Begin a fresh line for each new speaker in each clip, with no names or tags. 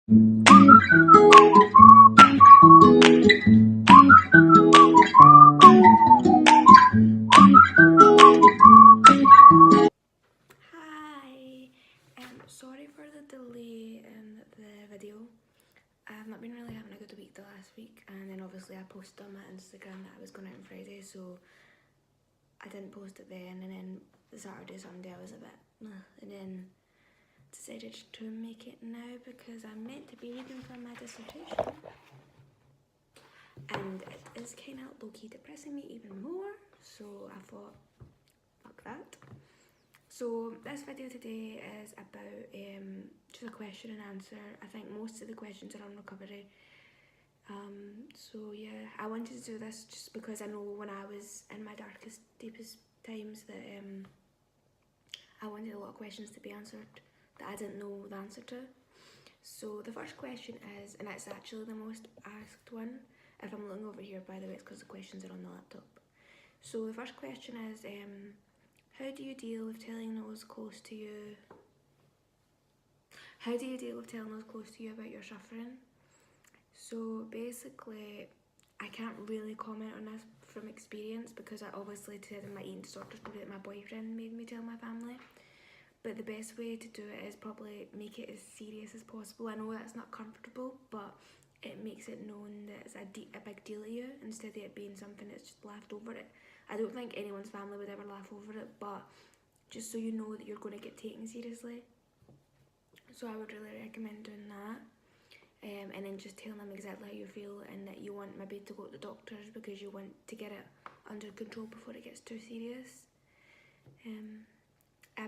Hi, sorry for the delay in the video. I've not been really having a good week the last week, and then obviously I posted on my Instagram that I was going out on Friday, so I didn't post it then, and then the Saturday, Sunday I was a bit and then decided to make it now because I'm meant to be reading for my dissertation, and it is kind of low-key depressing me even more, so I thought, fuck that. So this video today is about just a question and answer. I think most of the questions are on recovery. So yeah, I wanted to do this just because I know when I was in my darkest, deepest times that I wanted a lot of questions to be answered that I didn't know the answer to. So the first question is, and it's actually the most asked one. If I'm looking over here, by the way, it's because the questions are on the laptop. So the first question is, how do you deal with telling those close to you? How do you deal with telling those close to you about your suffering? So basically, I can't really comment on this from experience because I obviously said in my eating disorder story that my boyfriend made me tell my family. But the best way to do it is probably make it as serious as possible. I know that's not comfortable, but it makes it known that it's a big deal to you instead of it being something that's just laughed over it. I don't think anyone's family would ever laugh over it, but just so you know that you're going to get taken seriously. So I would really recommend doing that. And then just telling them exactly how you feel and that you want maybe to go to the doctors because you want to get it under control before it gets too serious.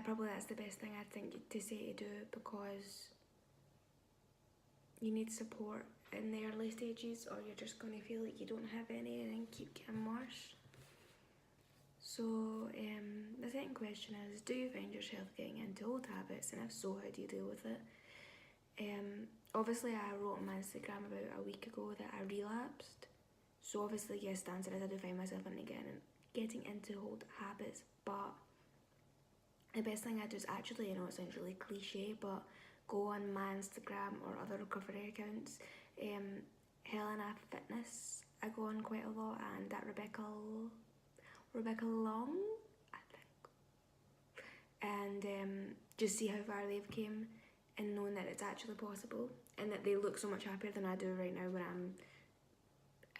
Probably that's the best thing I think to say to do because you need support in the early stages or you're just going to feel like you don't have any and then keep getting worse. So the second question is, do you find yourself getting into old habits, and if so, how do you deal with it? Obviously I wrote on my Instagram about a week ago that I relapsed, so obviously yes, the answer is I do find myself getting into old habits, but the best thing I do is actually, I know it sounds really cliche, but go on my Instagram or other recovery accounts. Helena Fitness I go on quite a lot, and that Rebecca Long, I think, and just see how far they've came and knowing that it's actually possible and that they look so much happier than I do right now when I'm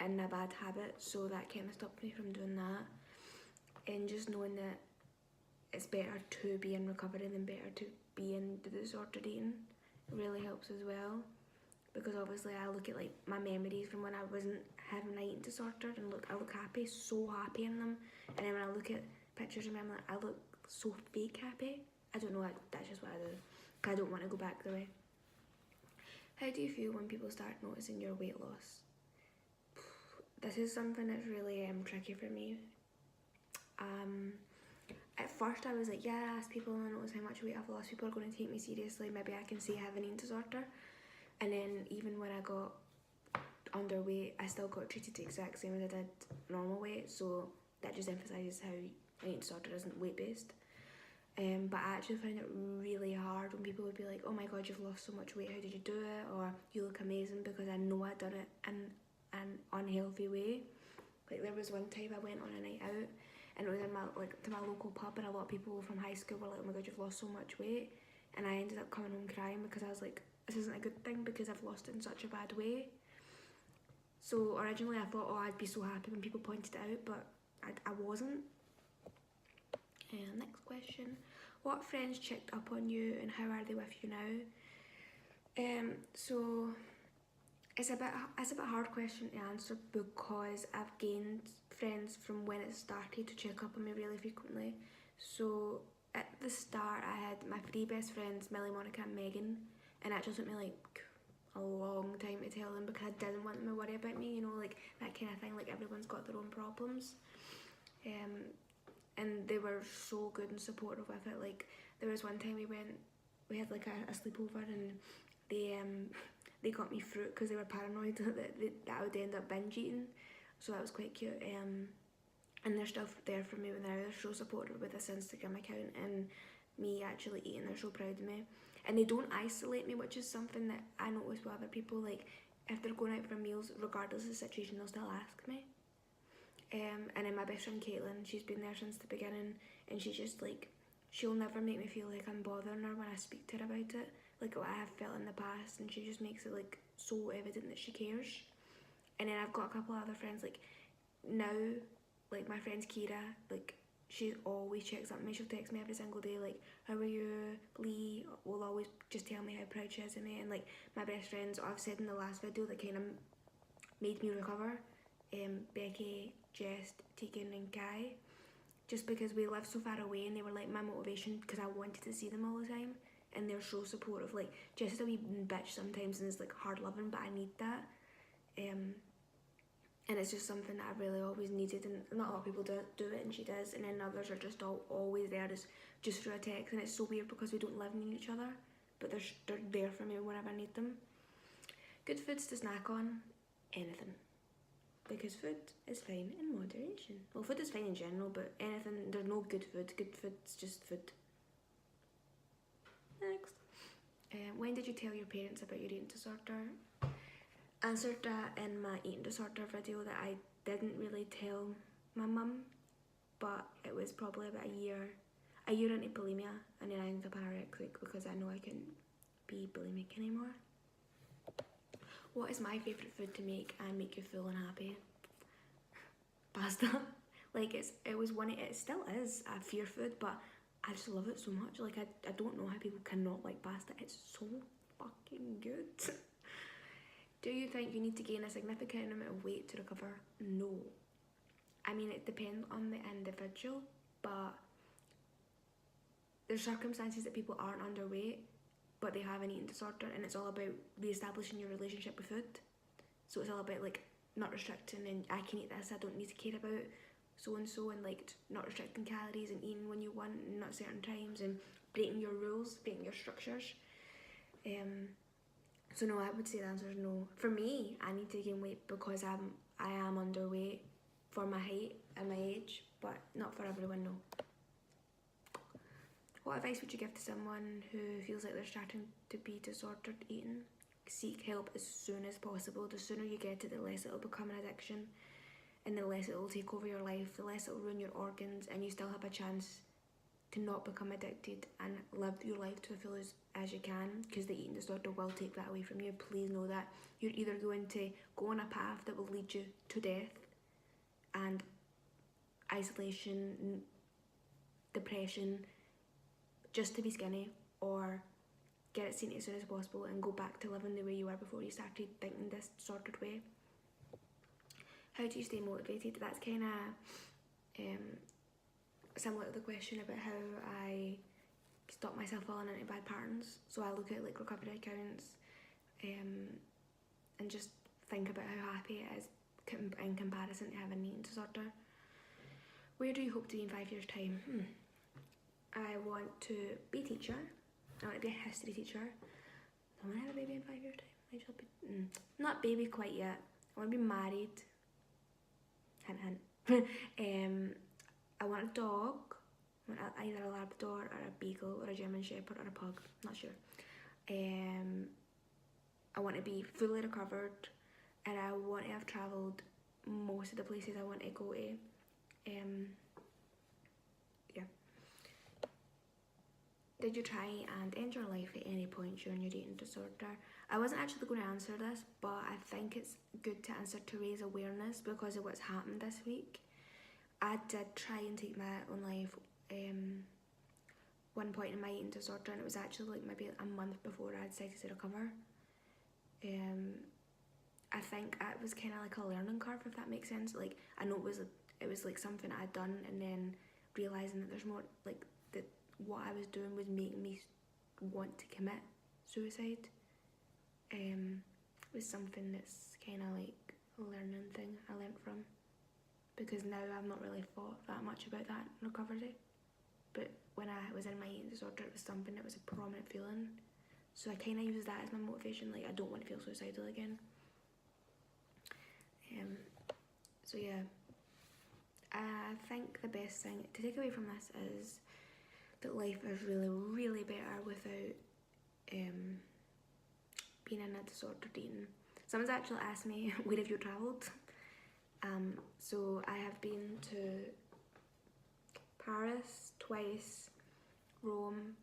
in a bad habit, so that kind of stopped me from doing that. And just knowing that it's better to be in recovery than better to be in the disordered eating really helps as well, because obviously I look at like my memories from when I wasn't having an eating disorder and I look happy, so happy in them, and then when I look at pictures of me I'm like, I look so fake happy. I don't know, that's just what I do. I don't want to go back the way. How do you feel when people start noticing your weight loss? This is something that's really tricky for me. At first I was like, yeah, I ask people and I notice how much weight I've lost, people are going to take me seriously, maybe I can say I have an eating disorder. And then even when I got underweight, I still got treated the exact same as I did normal weight, so that just emphasises how an eating disorder isn't weight based. But I actually find it really hard when people would be like, oh my god, you've lost so much weight, how did you do it? Or you look amazing, because I know I'd done it in an unhealthy way. Like there was one time I went on a night out and it was in to my local pub, and a lot of people from high school were like, oh my god, you've lost so much weight. And I ended up coming home crying because I was like, this isn't a good thing because I've lost it in such a bad way. So originally I thought, oh, I'd be so happy when people pointed it out, but I wasn't. Next question. What friends checked up on you and how are they with you now? So it's a bit hard question to answer because I've gained friends from when it started to check up on me really frequently. So at the start I had my three best friends, Millie, Monica and Megan, and it actually took me like a long time to tell them because I didn't want them to worry about me, you know, like that kind of thing, like everyone's got their own problems. And they were so good and supportive with it. Like there was one time we had like a sleepover, and they got me fruit because they were paranoid that I would end up binge eating, so that was quite cute. And they're still there for me now. They're so supportive with this Instagram account and me actually eating. They're so proud of me. and they don't isolate me, which is something that I notice with other people. Like, if they're going out for meals, regardless of the situation, they'll still ask me. And then my best friend Caitlin, she's been there since the beginning, and she's just like, she'll never make me feel like I'm bothering her when I speak to her about it, like what I have felt in the past, and she just makes it like so evident that she cares. And then I've got a couple of other friends, like now, like my friend Kira, like she always checks up on me. She'll text me every single day, like, how are you? Lee will always just tell me how proud she is of me. And like my best friends, I've said in the last video, that kind of made me recover, Becky, Jess, Tegan and Kai, just because we live so far away, and they were like my motivation because I wanted to see them all the time, and they're so supportive. Like, Jess is a wee bitch sometimes and is like hard loving, but I need that. And it's just something that I really always needed, and not a lot of people do it, and she does, and then others are just always there, just through a text, and it's so weird because we don't live near each other, but they're there for me whenever I need them. Good foods to snack on, anything, because food is fine in moderation. Well, food is fine in general, but anything, there's no good food. Good food's just food. Next. When did you tell your parents about your eating disorder? Answered that in my eating disorder video, that I didn't really tell my mum, but it was probably about a year into bulimia, and then I ended up anorexic because I know I couldn't be bulimic anymore. What is my favourite food to make and make you full and happy? Pasta. Like, it still is a fear food, but I just love it so much. Like, I don't know how people cannot like pasta. It's so fucking good. Do you think you need to gain a significant amount of weight to recover? No. I mean, it depends on the individual, but there's circumstances that people aren't underweight, but they have an eating disorder, and it's all about re-establishing your relationship with food. So it's all about like not restricting, and I can eat this, I don't need to care about so and so, and like not restricting calories and eating when you want and not certain times, and breaking your rules, breaking your structures. So no, I would say the answer is no. For me, I need to gain weight because I am underweight for my height and my age, but not for everyone, no. What advice would you give to someone who feels like they're starting to be disordered eating? Seek help as soon as possible. The sooner you get it, the less it'll become an addiction, and the less it'll take over your life, the less it'll ruin your organs, and you still have a chance to not become addicted and live your life to the fullest as you can, because the eating disorder will take that away from you. Please know that you're either going to go on a path that will lead you to death and isolation, depression, just to be skinny, or get it seen as soon as possible and go back to living the way you were before you started thinking this disordered way. How do you stay motivated? That's kind of similar to the question about how I stop myself falling into bad patterns. So I look at like recovery accounts and just think about how happy it is in comparison to having an eating disorder. Where do you hope to be in 5 years' time? I want to be a teacher. I want to be a history teacher. I want to have a baby in 5 years' time. I shall be not baby quite yet. I want to be married. Hint, hint. I want a dog. I want either a Labrador or a Beagle or a German Shepherd or a pug. Not sure. I want to be fully recovered, and I want to have travelled most of the places I want to go to. Yeah. Did you try and end your life at any point during your eating disorder? I wasn't actually going to answer this, but I think it's good to answer to raise awareness because of what's happened this week. I did try and take my own life one point in my eating disorder, and it was actually like maybe a month before I decided to recover. I think it was kind of like a learning curve, if that makes sense. Like, I know it was like something I'd done, and then realising that there's more, like, that what I was doing was making me want to commit suicide. Was something that's kind of like a learning thing I learnt from, because now I've not really thought that much about that in recovery, but when I was in my eating disorder, it was something that was a prominent feeling, so I kind of used that as my motivation. Like, I don't want to feel suicidal again. So yeah, I think the best thing to take away from this is that life is really, really better without being in a disordered eating. Someone's actually asked me, where have you travelled? So I have been to Paris twice, Rome,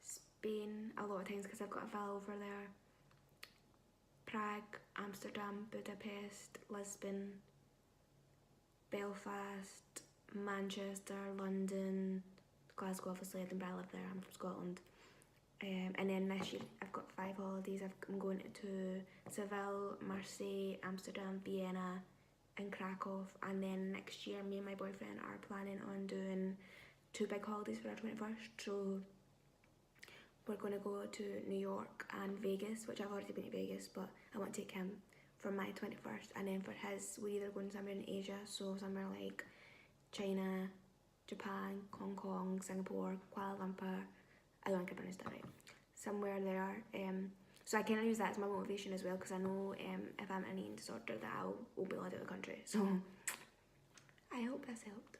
Spain a lot of times because I've got a fella over there, Prague, Amsterdam, Budapest, Lisbon, Belfast, Manchester, London, Glasgow, obviously. Edinburgh, I live there, I'm from Scotland. And then this year I've got 5 holidays. I'm going to Seville, Marseille, Amsterdam, Vienna and Krakow, and then next year me and my boyfriend are planning on doing 2 big holidays for our 21st. So we're going to go to New York and Vegas, which I've already been to Vegas, but I want to take him for my 21st, and then for his we're either going somewhere in Asia, so somewhere like China, Japan, Hong Kong, Singapore, Kuala Lumpur, I don't think I pronounced that right, somewhere there. So I kind of use that as my motivation as well, because I know if I'm in an eating disorder that I will be allowed out of the country. So I hope this helped.